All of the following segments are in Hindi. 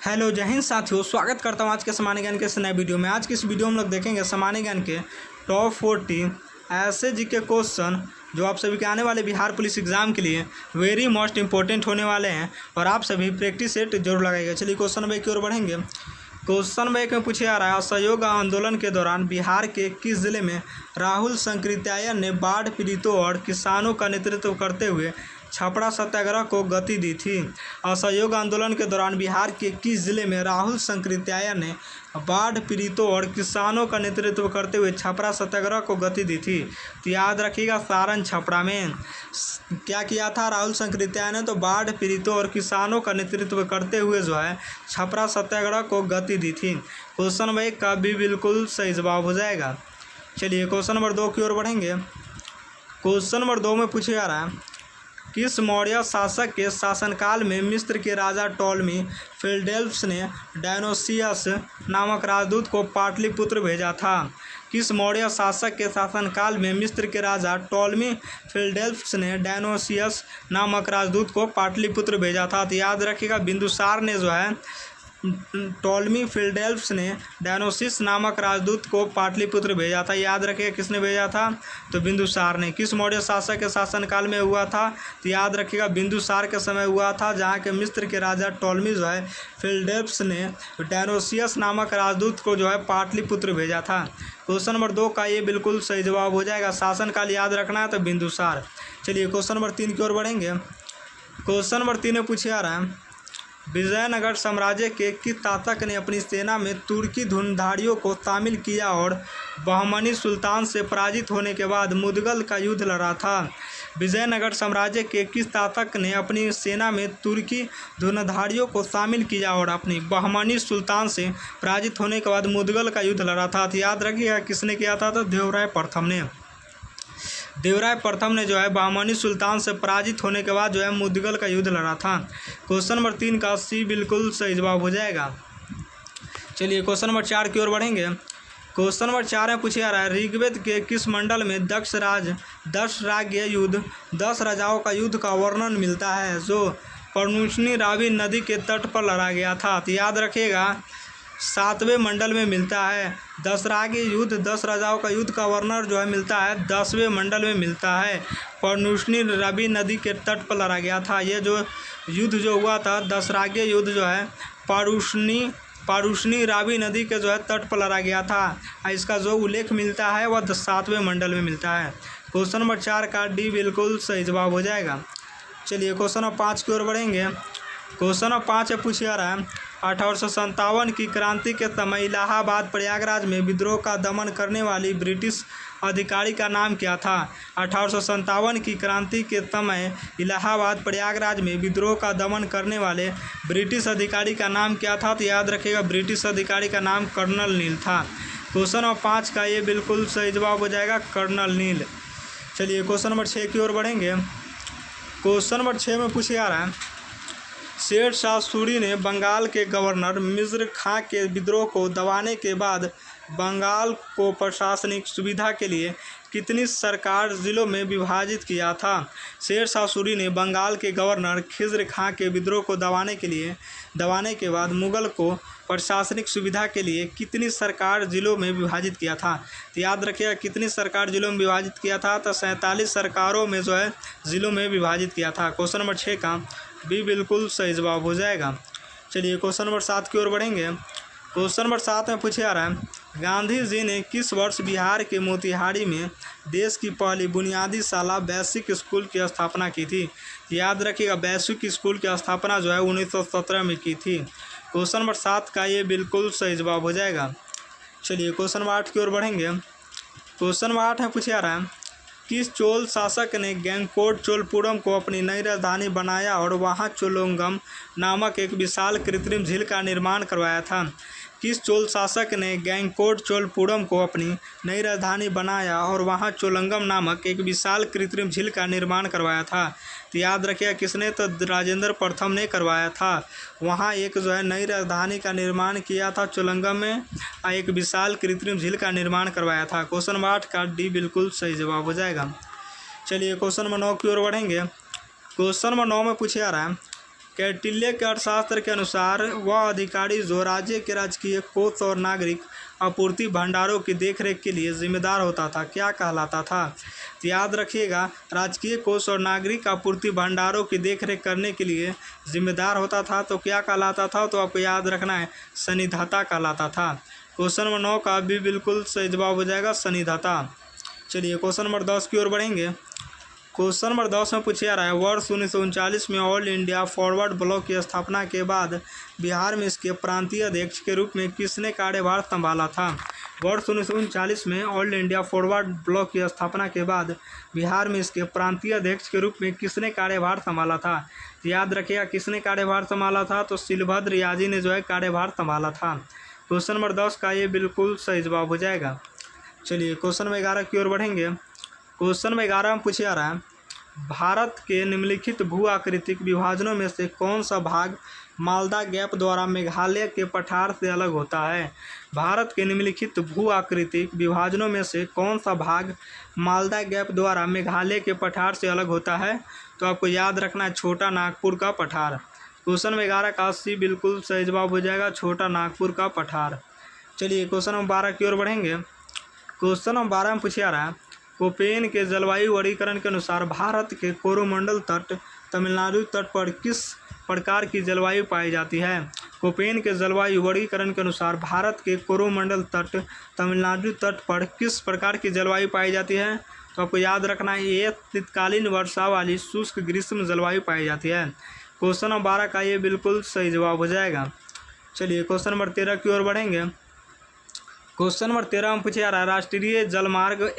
हेलो जय हिंद साथियों, स्वागत करता हूँ आज के सामान्य ज्ञान के इस नए वीडियो में। आज की इस वीडियो में हम लोग देखेंगे सामान्य ज्ञान के टॉप 40 ऐसे जीके क्वेश्चन जो आप सभी के आने वाले बिहार पुलिस एग्जाम के लिए वेरी मोस्ट इंपॉर्टेंट होने वाले हैं और आप सभी प्रैक्टिस सेट जरूर लगाइएगा। चलिए क्वेश्चन नंबर 1 की ओर बढ़ेंगे। क्वेश्चन नंबर 1 में पूछे जा रहा है, असहयोग आंदोलन के दौरान बिहार के किस जिले में राहुल संकृत्यायन ने बाढ़ पीड़ितों और किसानों का नेतृत्व करते हुए छपरा सत्याग्रह को गति दी थी। असहयोग आंदोलन के दौरान बिहार के किस जिले में राहुल संकृत्यायन ने बाढ़ पीड़ितों और किसानों का नेतृत्व करते हुए छपरा सत्याग्रह को गति दी थी? तो याद रखिएगा, सारण छपरा में क्या किया था राहुल संकृत्यायन ने? तो बाढ़ पीड़ितों और किसानों का नेतृत्व करते हुए जो है छपरा सत्याग्रह को गति दी थी। क्वेश्चन नंबर 1 का भी बिल्कुल सही जवाब हो जाएगा। चलिए क्वेश्चन नंबर 2 की ओर बढ़ेंगे। क्वेश्चन नंबर 2 में पूछा जा रहा है, किस मौर्य शासक के शासनकाल में मिस्र के राजा टॉलमी फिलडेल्फस ने डायनोसियस नामक राजदूत को पाटलिपुत्र भेजा था? किस मौर्य शासक के शासनकाल में मिस्र के राजा टॉलमी फिलडेल्फस ने डायनोसियस नामक राजदूत को पाटलिपुत्र भेजा था? तो याद रखिएगा, बिंदुसार ने जो है टॉलमी फिलडेल्फस ने डायनोसियस नामक राजदूत को पाटलिपुत्र भेजा था। याद रखिएगा, किसने भेजा था? तो बिंदुसार ने। किस मौर्य शासक के शासनकाल में हुआ था? तो याद रखिएगा, बिंदुसार के समय हुआ था, जहाँ के मिस्र के राजा टॉलमी जो है फिलडेल्फस ने डायनोसियस नामक राजदूत को जो है पाटलिपुत्र भेजा था। क्वेश्चन नंबर 2 का ये बिल्कुल सही जवाब हो जाएगा। शासनकाल याद रखना है तो बिंदुसार। चलिए क्वेश्चन नंबर 3 की ओर बढ़ेंगे। क्वेश्चन नंबर 3 में पूछे जा रहा है, विजयनगर साम्राज्य के किस शासक ने अपनी सेना में तुर्की धनुर्धारियों को शामिल किया और बहमनी सुल्तान से पराजित होने के बाद मुदगल का युद्ध लड़ा था? विजयनगर साम्राज्य के किस शासक ने अपनी सेना में तुर्की धनुर्धारियों को शामिल किया और अपनी बहमनी सुल्तान से पराजित होने के बाद मुदगल का युद्ध लड़ा था? तो याद रखिएगा, किसने किया था? तो देवराय प्रथम ने। देवराय प्रथम ने जो है बहमनी सुल्तान से पराजित होने के बाद जो है मुदगल का युद्ध लड़ा था। क्वेश्चन नंबर 3 का सी बिल्कुल सही जवाब हो जाएगा। चलिए क्वेश्चन नंबर 4 की ओर बढ़ेंगे। क्वेश्चन नंबर 4 में पूछा जा रहा है, ऋग्वेद के किस मंडल में दक्ष राज्य युद्ध 10 राजाओं का युद्ध का वर्णन मिलता है जो पर्णुष्णी रावी नदी के तट पर लड़ा गया था? तो याद रखिएगा, 7वें मंडल में मिलता है। 10 युद्ध 10 राजाओं का युद्ध का वर्णन जो है मिलता है 10वें मंडल में मिलता है। पर्णुष्णी रावी नदी के तट पर लड़ा गया था। ये जो युद्ध जो हुआ था 10 युद्ध जो है पारुष्णी रावी नदी के जो है तट पर लड़ा गया था। इसका जो उल्लेख मिलता है वह 7वें मंडल में मिलता है। क्वेश्चन नंबर 4 का डी बिल्कुल सही जवाब हो जाएगा। चलिए क्वेश्चन नंबर 5 की ओर बढ़ेंगे। क्वेश्चन नंबर 5 में पूछा जा रहा है, 1857 की क्रांति के समय इलाहाबाद प्रयागराज में विद्रोह का दमन करने वाली ब्रिटिश अधिकारी का नाम क्या था? 1857 की क्रांति के समय इलाहाबाद प्रयागराज में विद्रोह का दमन करने वाले ब्रिटिश अधिकारी का नाम क्या था? तो याद रखिएगा, ब्रिटिश अधिकारी का नाम कर्नल नील था। क्वेश्चन नंबर 5 का ये बिल्कुल सही जवाब हो जाएगा, कर्नल नील। चलिए क्वेश्चन नंबर 6 की ओर बढ़ेंगे। क्वेश्चन नंबर 6 में पूछा जा रहा है, शेर शाह सूरी ने बंगाल के गवर्नर मिर्ज़ा खां के विद्रोह को दबाने के बाद बंगाल को प्रशासनिक सुविधा के लिए कितनी सरकार जिलों में विभाजित किया था? शेर शाह सूरी ने बंगाल के गवर्नर खिज़र खां के विद्रोह को दबाने के बाद मुगल को प्रशासनिक सुविधा के लिए कितनी सरकार जिलों में विभाजित किया था? तो याद रखिएगा, कितनी सरकार जिलों में विभाजित किया था? तो 47 सरकारों में जो है जिलों में विभाजित किया था। क्वेश्चन नंबर 6 का भी बिल्कुल सही जवाब हो जाएगा। चलिए क्वेश्चन नंबर 7 की ओर बढ़ेंगे। क्वेश्चन नंबर 7 में पूछा जा रहा है, गांधी जी ने किस वर्ष बिहार के मोतिहारी में देश की पहली बुनियादी शाला बेसिक स्कूल की स्थापना की थी? याद रखिएगा, बेसिक स्कूल की स्थापना जो है 1917 में की थी। क्वेश्चन नंबर 7 का ये बिल्कुल सही जवाब हो जाएगा। चलिए क्वेश्चन नंबर 8 की ओर बढ़ेंगे। क्वेश्चन नंबर 8 में पूछा जा रहा है, किस चोल शासक ने गंगकोट चोलपुरम को अपनी नई राजधानी बनाया और वहां चोलंगम नामक एक विशाल कृत्रिम झील का निर्माण करवाया था? किस चोल शासक ने गंगकोट चोलपुरम को अपनी नई राजधानी बनाया और वहां चोलंगम नामक एक विशाल कृत्रिम झील का निर्माण करवाया था? तो याद रखिएगा, किसने? तो राजेंद्र प्रथम ने करवाया था। वहां एक जो है नई राजधानी का निर्माण किया था चोलंगम में, एक विशाल कृत्रिम झील का निर्माण करवाया था। क्वेश्चन नंबर 8 का डी बिल्कुल सही जवाब हो जाएगा। चलिए क्वेश्चन नंबर 9 की ओर बढ़ेंगे। क्वेश्चन नंबर 9 में पूछा जा रहा है, कौटिल्य के अर्थशास्त्र के अनुसार वह अधिकारी जो राज्य के राजकीय कोष और नागरिक आपूर्ति भंडारों की देखरेख के लिए जिम्मेदार होता था क्या कहलाता था? तो याद रखिएगा, राजकीय कोष और नागरिक आपूर्ति भंडारों की देखरेख करने के लिए जिम्मेदार होता था तो क्या कहलाता था? तो आपको याद रखना है, सन्निधाता कहलाता था। क्वेश्चन नंबर 9 का भी बिल्कुल सही जवाब हो जाएगा, सन्निधाता। चलिए क्वेश्चन नंबर 10 की ओर बढ़ेंगे। क्वेश्चन नंबर 10 में पूछा रहा है, वर्ष 1939 में ऑल इंडिया फॉरवर्ड ब्लॉक की स्थापना के बाद बिहार में इसके प्रांतीय अध्यक्ष के रूप में किसने कार्यभार संभाला था? वर्ष 1939 में ऑल इंडिया फॉरवर्ड ब्लॉक की स्थापना के बाद बिहार में इसके प्रांतीय अध्यक्ष के रूप में किसने कार्यभार संभाला था? याद रखिएगा, किसने कार्यभार संभाला था? तो शिलभद्र याजी ने जो है कार्यभार संभाला था। क्वेश्चन नंबर 10 का ये बिल्कुल सही जवाब हो जाएगा। चलिए क्वेश्चन नंबर 11 की ओर बढ़ेंगे। क्वेश्चन नंबर 11 में पूछा रहा है, भारत के निम्नलिखित भू आकृतिक विभाजनों में से कौन सा भाग मालदा गैप द्वारा मेघालय के पठार से अलग होता है? भारत के निम्नलिखित भू आकृतिक विभाजनों में से कौन सा भाग मालदा गैप द्वारा मेघालय के पठार से अलग होता है? तो आपको याद रखना है, छोटा नागपुर का पठार। क्वेश्चन नंबर 11 का सी बिल्कुल सही जवाब हो जाएगा, छोटा नागपुर का पठार। चलिए क्वेश्चन नंबर 12 की ओर बढ़ेंगे। क्वेश्चन नंबर 12 में पूछा रहा है, कोपेन के जलवायु वर्गीकरण के अनुसार भारत के कोरोमंडल तट तमिलनाडु तट पर किस प्रकार की जलवायु पाई जाती है? कोपेन के जलवायु वर्गीकरण के अनुसार भारत के कोरोमंडल तट तमिलनाडु तट पर किस प्रकार की जलवायु पाई जाती है? तो आपको याद रखना है, ये शीतकालीन वर्षा वाली शुष्क ग्रीष्म जलवायु पाई जाती है। क्वेश्चन नंबर 12 का ये बिल्कुल सही जवाब हो जाएगा। चलिए क्वेश्चन नंबर 13 की ओर बढ़ेंगे। क्वेश्चन नंबर 13 में पूछा जा रहा है, राष्ट्रीय जलमार्ग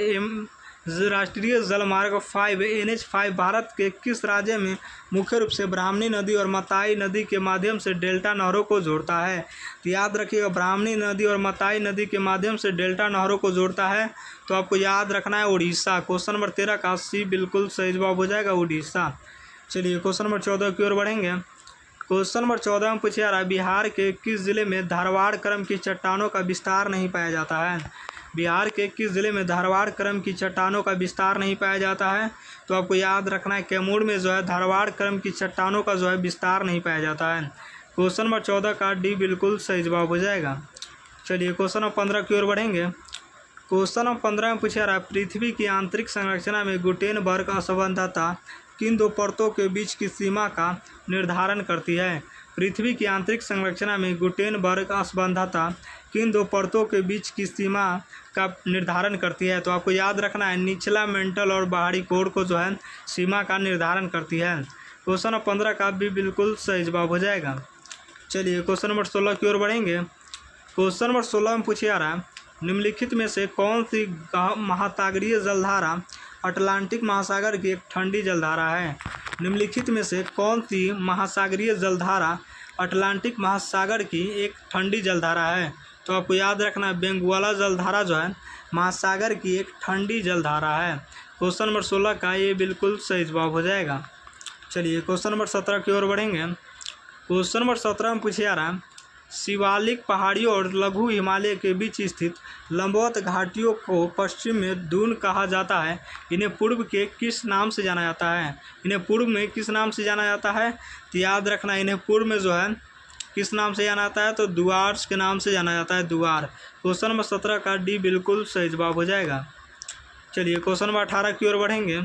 5 NH5 भारत के किस राज्य में मुख्य रूप से ब्राह्मणी नदी और मताई नदी के माध्यम से डेल्टा नहरों को जोड़ता है? तो याद रखिएगा, ब्राह्मणी नदी और मताई नदी के माध्यम से डेल्टा नहरों को जोड़ता है तो आपको याद रखना है उड़ीसा। क्वेश्चन नंबर 13 का सी बिल्कुल सही जवाब हो जाएगा, उड़ीसा। चलिए क्वेश्चन नंबर 14 की ओर बढ़ेंगे। क्वेश्चन नंबर 14 में पूछा जा रहा है, बिहार के किस जिले में धारवाड़ क्रम की चट्टानों का विस्तार नहीं पाया जाता है? बिहार के किस जिले में धारवाड़ क्रम की चट्टानों का विस्तार नहीं पाया जाता है? तो आपको याद रखना है, कैमूर में जो है धारवाड़ क्रम की चट्टानों का जो है विस्तार नहीं पाया जाता है। क्वेश्चन नंबर 14 का डी बिल्कुल सही जवाब हो जाएगा। चलिए क्वेश्चन नंबर 15 की ओर बढ़ेंगे। क्वेश्चन नंबर 15 में पूछा रहा है, पृथ्वी की आंतरिक संरचना में गुटेनबर्ग असंबद्धता किन दो परतों के बीच की सीमा का निर्धारण करती है? पृथ्वी की आंतरिक संरचना में गुटेनबर्ग असंबद्धता किन दो परतों के बीच की सीमा का निर्धारण करती है? तो आपको याद रखना है, निचला मेंटल और बाहरी कोर को जो है सीमा का निर्धारण करती है। क्वेश्चन नंबर 15 का भी बिल्कुल सही जवाब हो जाएगा। चलिए क्वेश्चन नंबर 16 की ओर बढ़ेंगे। क्वेश्चन नंबर 16 में पूछा जा रहा है, निम्नलिखित में से कौन सी महासागरीय जलधारा अटलांटिक महासागर की एक ठंडी जलधारा है? निम्नलिखित में से कौन सी महासागरीय जलधारा अटलांटिक महासागर की एक ठंडी जलधारा है? तो आपको याद रखना है, बेंगुआला जलधारा जो है महासागर की एक ठंडी जलधारा है। क्वेश्चन नंबर 16 का ये बिल्कुल सही जवाब हो जाएगा। चलिए क्वेश्चन नंबर 17 की ओर बढ़ेंगे। क्वेश्चन नंबर 17 में पूछा जा रहा है, शिवालिक पहाड़ियों और लघु हिमालय के बीच स्थित लंबवत घाटियों को पश्चिम में दून कहा जाता है। इन्हें पूर्व के किस नाम से जाना जाता है? इन्हें पूर्व में किस नाम से जाना जाता है? तो याद रखना, इन्हें पूर्व में जो है किस नाम से जाना जाता है? तो दुआर्स के नाम से जाना जाता है, दुआर। क्वेश्चन नंबर 17 का डी बिल्कुल सही जवाब हो जाएगा। चलिए क्वेश्चन नंबर 18 की ओर बढ़ेंगे।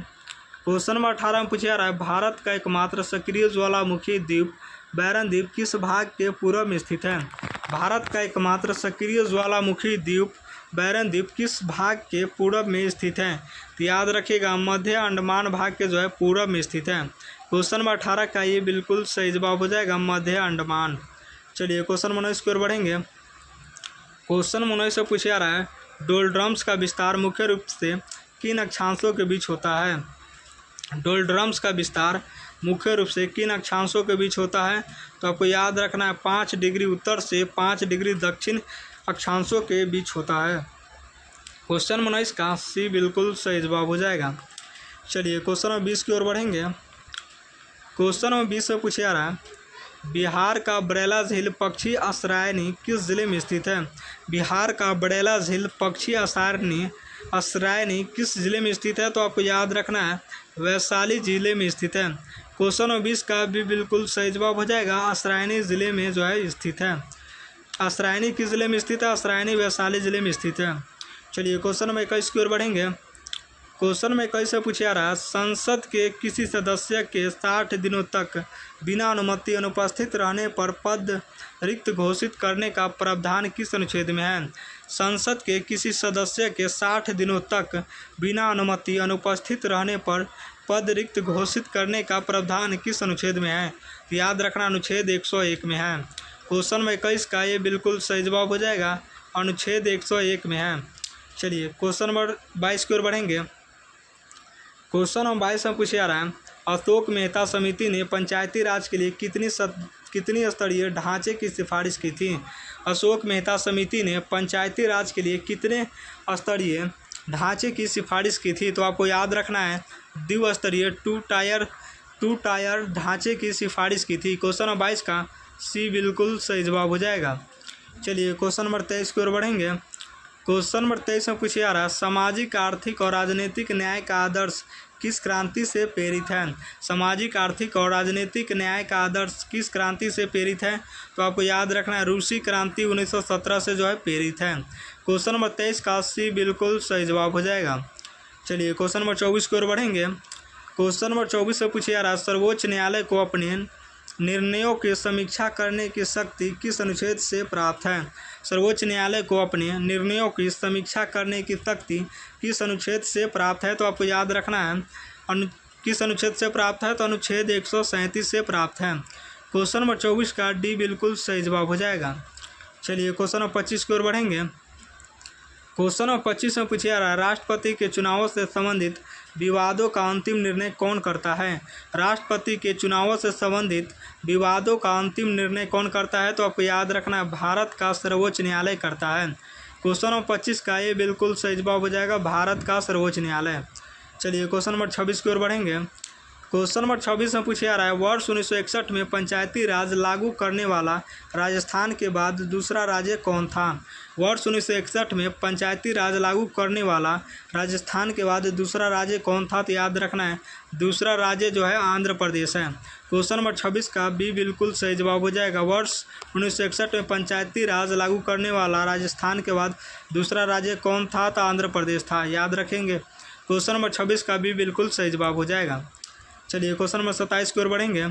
क्वेश्चन नंबर 18 में पूछा जा रहा है, भारत का एकमात्र सक्रिय ज्वालामुखी द्वीप बैरन द्वीप किस भाग के पूर्व में स्थित है? भारत का एकमात्र सक्रिय ज्वालामुखी द्वीप बैरन द्वीप किस भाग के पूर्व में स्थित है? तो याद रखिएगा, मध्य अंडमान भाग के जो है पूर्व में स्थित है। क्वेश्चन नंबर 18 का ये बिल्कुल सही जवाब हो जाएगा, मध्य अंडमान। चलिए क्वेश्चन 19 की ओर बढ़ेंगे। क्वेश्चन 19 से पूछा जा रहा है, डोलड्रम्स का विस्तार मुख्य रूप से किन अक्षांशों के बीच होता है? डोलड्रम्स का विस्तार मुख्य रूप से किन अक्षांशों के बीच होता है? तो आपको याद रखना है, 5 डिग्री उत्तर से 5 डिग्री दक्षिण अक्षांशों के बीच होता है। क्वेश्चन 19 का सी बिल्कुल सही जवाब हो जाएगा। चलिए क्वेश्चन नंबर 20 की ओर बढ़ेंगे। क्वेश्चन नंबर 20 में पूछा जा रहा है, बिहार का बरेला झील पक्षी आश्रयनी किस जिले में स्थित है? बिहार का बरेला झील पक्षी आश्रयनी किस जिले में स्थित है? तो आपको याद रखना है, वैशाली जिले में स्थित है। क्वेश्चन नंबर 20 का भी बिल्कुल सही जवाब हो जाएगा, अस्रायणी ज़िले में जो है स्थित है। अस्रायणी किस ज़िले में स्थित है? अस्रायणी वैशाली ज़िले में स्थित है। चलिए क्वेश्चन नंबर 21 की ओर बढ़ेंगे। क्वेश्चन में 21 से पूछा रहा है, संसद के किसी सदस्य के 60 दिनों तक बिना अनुमति अनुपस्थित रहने पर पद रिक्त घोषित करने का प्रावधान किस अनुच्छेद में है? संसद के किसी सदस्य के 60 दिनों तक बिना अनुमति अनुपस्थित रहने पर पद रिक्त घोषित करने का प्रावधान किस अनुच्छेद में है? याद रखना, अनुच्छेद 101 में है। क्वेश्चन में 21 का ये बिल्कुल सही जवाब हो जाएगा, अनुच्छेद 101 में है। चलिए क्वेश्चन नंबर 22 की ओर बढ़ेंगे। क्वेश्चन नंबर 22 में पूछा जा रहा है, अशोक मेहता समिति ने पंचायती राज के लिए कितनी स्तरीय ढांचे की सिफारिश की थी? अशोक मेहता समिति ने पंचायती राज के लिए कितने स्तरीय ढांचे की सिफारिश की थी? तो आपको याद रखना है, द्विस्तरीय टू टायर ढांचे की सिफारिश की थी। क्वेश्चन नंबर 22 का सी बिल्कुल सही जवाब हो जाएगा। चलिए क्वेश्चन नंबर 23 की ओर बढ़ेंगे। क्वेश्चन नंबर 23 में पूछा जा रहा है, सामाजिक आर्थिक और राजनीतिक न्याय का आदर्श किस क्रांति से प्रेरित है? सामाजिक आर्थिक और राजनीतिक न्याय का आदर्श किस क्रांति से प्रेरित है? तो आपको याद रखना है, रूसी क्रांति 1917 से जो है प्रेरित है। क्वेश्चन नंबर 23 का सी बिल्कुल सही जवाब हो जाएगा। चलिए क्वेश्चन नंबर 24 की ओर बढ़ेंगे। क्वेश्चन नंबर 24 से पूछा जा रहा है, सर्वोच्च न्यायालय को अपने निर्णयों की समीक्षा करने की शक्ति किस अनुच्छेद से प्राप्त है? सर्वोच्च न्यायालय को अपने निर्णयों की समीक्षा करने की शक्ति किस अनुच्छेद से प्राप्त है? तो आपको याद रखना है, किस अनुच्छेद से प्राप्त है? तो अनुच्छेद 137 से प्राप्त है। क्वेश्चन नंबर 24 का डी बिल्कुल सही जवाब हो जाएगा। चलिए क्वेश्चन नंबर 25 की ओर बढ़ेंगे। क्वेश्चन नंबर 25 में पूछा जा रहा है, राष्ट्रपति के चुनावों से संबंधित विवादों का अंतिम निर्णय कौन करता है? राष्ट्रपति के चुनावों से संबंधित विवादों का अंतिम निर्णय कौन करता है? तो आपको याद रखना है, भारत का सर्वोच्च न्यायालय करता है। क्वेश्चन नंबर 25 का ये बिल्कुल सही जवाब हो जाएगा, भारत का सर्वोच्च न्यायालय। चलिए क्वेश्चन नंबर 26 की ओर बढ़ेंगे। क्वेश्चन नंबर 26 में पूछा जा रहा है, वर्ष 1961 में पंचायती राज लागू करने वाला राजस्थान के बाद दूसरा राज्य कौन था? वर्ष 1961 में पंचायती राज लागू करने वाला राजस्थान के बाद दूसरा राज्य कौन था? तो याद रखना है, दूसरा राज्य जो है आंध्र प्रदेश है। क्वेश्चन नंबर 26 का बी बिल्कुल सही जवाब हो जाएगा, वर्ष 1961 में पंचायती राज लागू करने वाला राजस्थान के बाद दूसरा राज्य कौन था? तो आंध्र प्रदेश था, याद रखेंगे। क्वेश्चन नंबर 26 का भी बिल्कुल सही जवाब हो जाएगा। चलिए क्वेश्चन नंबर 27 की ओर बढ़ेंगे।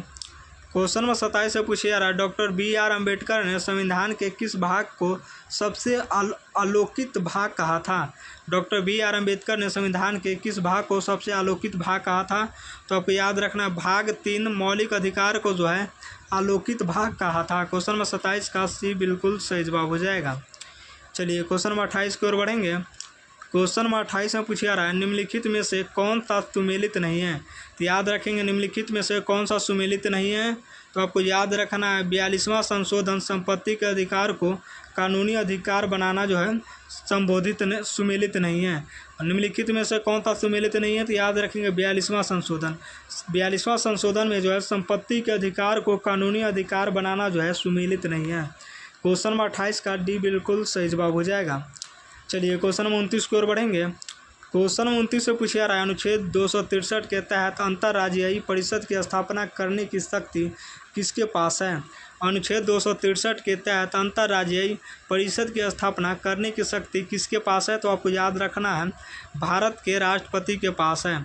क्वेश्चन नंबर 27 से पूछा जा रहा है, डॉक्टर BR अम्बेडकर ने संविधान के किस भाग को सबसे अलौकिक भाग कहा था? डॉक्टर BR अम्बेडकर ने संविधान के किस भाग को सबसे अलौकिक भाग कहा था? तो आपको याद रखना, भाग 3 मौलिक अधिकार को जो है अलौकिक भाग कहा था। क्वेश्चन नंबर 27 का सी बिल्कुल सही जवाब हो जाएगा। चलिए क्वेश्चन नंबर 28 की ओर बढ़ेंगे। क्वेश्चन नंबर 28 में पूछा जा रहा है, निम्नलिखित में से कौन सा सुमेलित नहीं है? तो याद रखेंगे, निम्नलिखित में से कौन सा सुमेलित नहीं है? तो आपको याद रखना है, 42वां संशोधन संपत्ति के अधिकार को कानूनी अधिकार बनाना जो है सुमेलित नहीं है। निम्नलिखित में से कौन सा सुमेलित नहीं है? तो याद रखेंगे 42वां संशोधन। 42वां संशोधन में जो है संपत्ति के अधिकार को कानूनी अधिकार बनाना जो है सुमेलित नहीं है। क्वेश्चन नंबर 28 का डी बिल्कुल सही जवाब हो जाएगा। चलिए क्वेश्चन नंबर 29 की ओर बढ़ेंगे। क्वेश्चन नंबर 29 से पूछा जा रहा है, अनुच्छेद 263 के तहत अंतर्राज्यीय परिषद की स्थापना करने की शक्ति किसके पास है? अनुच्छेद 263 के तहत अंतर्राज्यीय परिषद की स्थापना करने की शक्ति किसके पास है? तो आपको याद रखना है, भारत के राष्ट्रपति के पास है।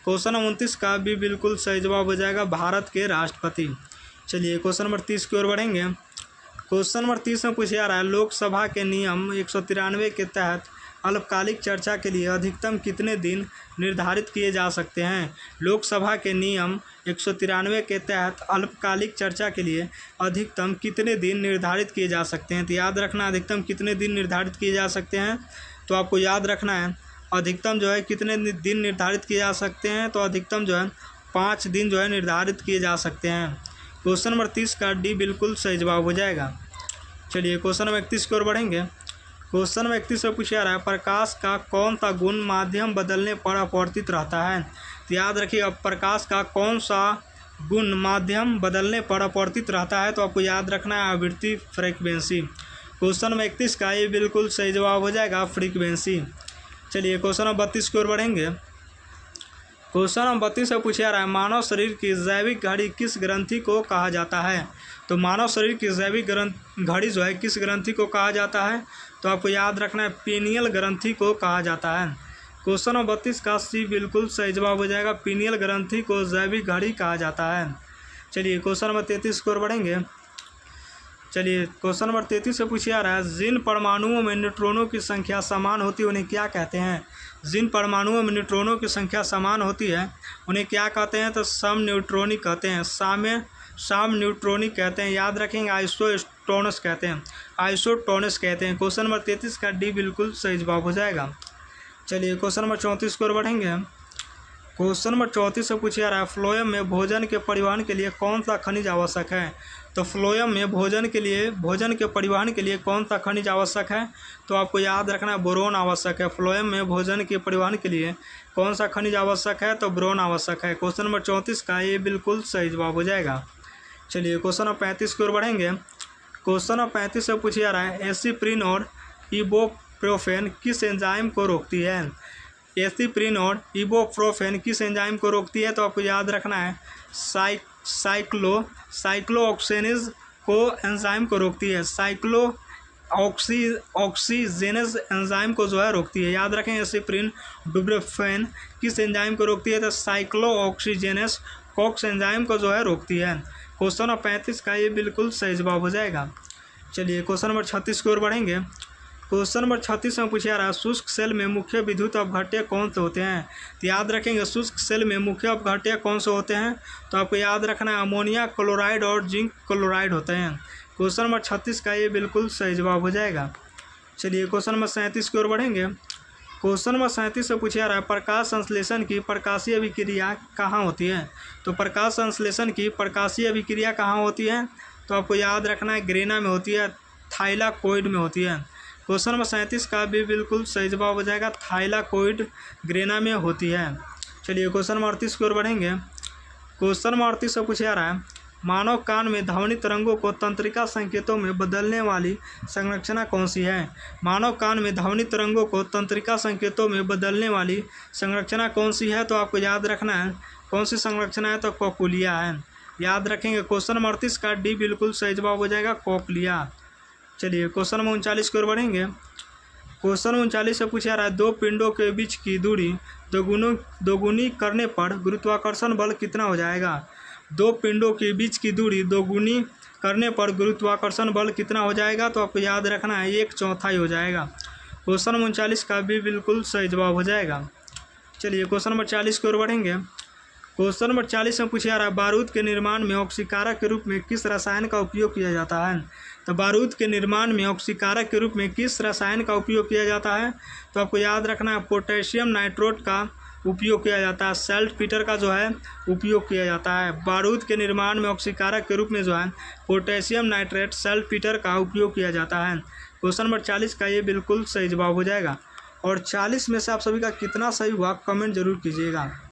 क्वेश्चन नंबर 29 का भी बिल्कुल सही जवाब हो जाएगा, भारत के राष्ट्रपति। चलिए क्वेश्चन नंबर 30 की ओर बढ़ेंगे। क्वेश्चन नंबर 30 में पूछा जा रहा है, लोकसभा के नियम 193 के तहत अल्पकालिक चर्चा के लिए अधिकतम कितने दिन निर्धारित किए जा सकते हैं? लोकसभा के नियम 193 के तहत अल्पकालिक चर्चा के लिए अधिकतम कितने दिन निर्धारित किए जा सकते हैं? तो याद रखना, अधिकतम कितने दिन निर्धारित किए जा सकते हैं? तो आपको याद रखना है, अधिकतम जो है कितने दिन निर्धारित किए जा सकते हैं? तो अधिकतम जो है 5 दिन जो है निर्धारित किए जा सकते हैं। क्वेश्चन नंबर 30 का डी बिल्कुल सही जवाब हो जाएगा। चलिए क्वेश्चन नंबर 31 की ओर बढ़ेंगे। क्वेश्चन नंबर 31 से पूछा जा रहा है, प्रकाश का कौन सा गुण माध्यम बदलने पर अपवर्तित रहता है? तो याद रखिए, प्रकाश का कौन सा गुण माध्यम बदलने पर अपवर्तित रहता है? तो आपको याद रखना है, आवृत्ति, फ्रीक्वेंसी। क्वेश्चन नंबर 31 का ये बिल्कुल सही जवाब हो जाएगा, फ्रीक्वेंसी। चलिए क्वेश्चन नंबर 32 की ओर बढ़ेंगे। क्वेश्चन नंबर 32 से पूछा जा रहा है मानव शरीर की जैविक घड़ी किस ग्रंथि को कहा जाता है। तो मानव शरीर की जैविक घड़ी जो है किस ग्रंथि को कहा जाता है, तो आपको याद रखना है पीनियल ग्रंथि को कहा जाता है। क्वेश्चन नंबर 32 का सी बिल्कुल सही जवाब हो जाएगा, पीनियल ग्रंथि को जैविक घड़ी कहा जाता है। चलिए क्वेश्चन नंबर 33 की ओर बढ़ेंगे। चलिए क्वेश्चन नंबर 33 से पूछा जा रहा है जिन परमाणुओं में न्यूट्रॉनों की संख्या समान होती है उन्हें क्या कहते हैं। जिन परमाणुओं में न्यूट्रॉनों की संख्या समान होती है उन्हें क्या कहते हैं, तो सम न्यूट्रॉनिक कहते हैं, साम न्यूट्रॉनिक कहते हैं। याद रखेंगे आइसोटोनस कहते हैं, आइसोटोनस कहते हैं। क्वेश्चन नंबर 33 का डी बिल्कुल सही जवाब हो जाएगा। चलिए क्वेश्चन नंबर 34 की ओर बढ़ेंगे। क्वेश्चन नंबर 34 से पूछा जा रहा है फ्लोएम में भोजन के परिवहन के लिए कौन सा खनिज आवश्यक है। तो फ्लोएम में भोजन के परिवहन के लिए कौन सा खनिज आवश्यक है, तो आपको याद रखना है बोरोन आवश्यक है। फ्लोएम में भोजन के परिवहन के लिए कौन सा खनिज आवश्यक है, तो बोरोन आवश्यक है। क्वेश्चन नंबर 34 का ये बिल्कुल सही जवाब हो जाएगा। चलिए क्वेश्चन नंबर 35 की ओर बढ़ेंगे। क्वेश्चन नंबर 35 से पूछा जा रहा है एसिप्रिन और इबुप्रोफेन किस एंजाइम को रोकती है। एसिप्रिन और इबुप्रोफेन किस एंजाइम को रोकती है, तो आपको याद रखना है साइक्लोऑक्सीजेनेज को एंजाइम को रोकती है। ऑक्सीजेनेज एंजाइम को जो है रोकती है। याद रखें एसिप्रिन इबुप्रोफेन किस एंजाइम को रोकती है, तो साइक्लोऑक्सीजेनेज कॉक्स एंजाइम को जो है रोकती है। क्वेश्चन नंबर 35 का ये बिल्कुल सही जवाब हो जाएगा। चलिए क्वेश्चन नंबर 36 की ओर बढ़ेंगे। क्वेश्चन नंबर 36 में पूछा जा रहा है शुष्क सेल में मुख्य विद्युत अपघट्य कौन से होते हैं। तो याद रखेंगे शुष्क सेल में मुख्य अपघट्य कौन से होते हैं, तो आपको याद रखना है अमोनिया क्लोराइड और जिंक क्लोराइड होते हैं। क्वेश्चन नंबर 36 का ये बिल्कुल सही जवाब हो जाएगा। चलिए क्वेश्चन नंबर 37 की ओर बढ़ेंगे। क्वेश्चन नंबर 37 से पूछा जा रहा है प्रकाश संश्लेषण की प्रकाशीय अभिक्रिया कहाँ होती है। तो प्रकाश संश्लेषण की प्रकाशीय अभिक्रिया कहाँ होती है, तो आपको याद रखना है ग्रेना में होती है, थाइलाकोइड में होती है। क्वेश्चन नंबर 37 का भी बिल्कुल सही जवाब हो जाएगा, थाइलाकोइड ग्रेना में होती है। चलिए क्वेश्चन नंबर 38 की ओर बढ़ेंगे। क्वेश्चन नंबर 38 से पूछा जा रहा है मानव कान में ध्वनि तरंगों को तंत्रिका संकेतों में बदलने वाली संरचना कौन सी है। मानव कान में ध्वनि तरंगों को तंत्रिका संकेतों में बदलने वाली संरचना कौन सी है, तो आपको याद रखना है कौन सी संरचना है, तो कोकुलिया है। याद रखेंगे क्वेश्चन नंबर 38 का डी बिल्कुल सही जवाब हो जाएगा, कोकुलिया। चलिए क्वेश्चन नंबर 39 की ओर बढ़ेंगे। क्वेश्चन 39 से पूछा जा रहा है दो पिंडों के बीच की दूरी दोगुनी करने पर गुरुत्वाकर्षण बल कितना हो जाएगा। दो पिंडों के बीच की दूरी दोगुनी करने पर गुरुत्वाकर्षण बल कितना हो जाएगा, तो आपको याद रखना है 1/4 हो जाएगा। क्वेश्चन नंबर 39 का भी बिल्कुल सही जवाब हो जाएगा। चलिए क्वेश्चन नंबर 40 की ओर बढ़ेंगे। क्वेश्चन नंबर 40 में पूछा जा रहा है बारूद के निर्माण में ऑक्सीकारक के रूप में किस रसायन का उपयोग किया जाता है। तो बारूद के निर्माण में ऑक्सीकारक के रूप में किस रसायन का उपयोग किया जाता है, तो आपको याद रखना है पोटेशियम नाइट्रेट का उपयोग किया जाता है, सल्टपीटर का जो है उपयोग किया जाता है। बारूद के निर्माण में ऑक्सीकारक के रूप में जो है पोटेशियम नाइट्रेट सल्टपीटर का उपयोग किया जाता है। क्वेश्चन नंबर 40 का ये बिल्कुल सही जवाब हो जाएगा। और 40 में से आप सभी का कितना सही हुआ कमेंट जरूर कीजिएगा।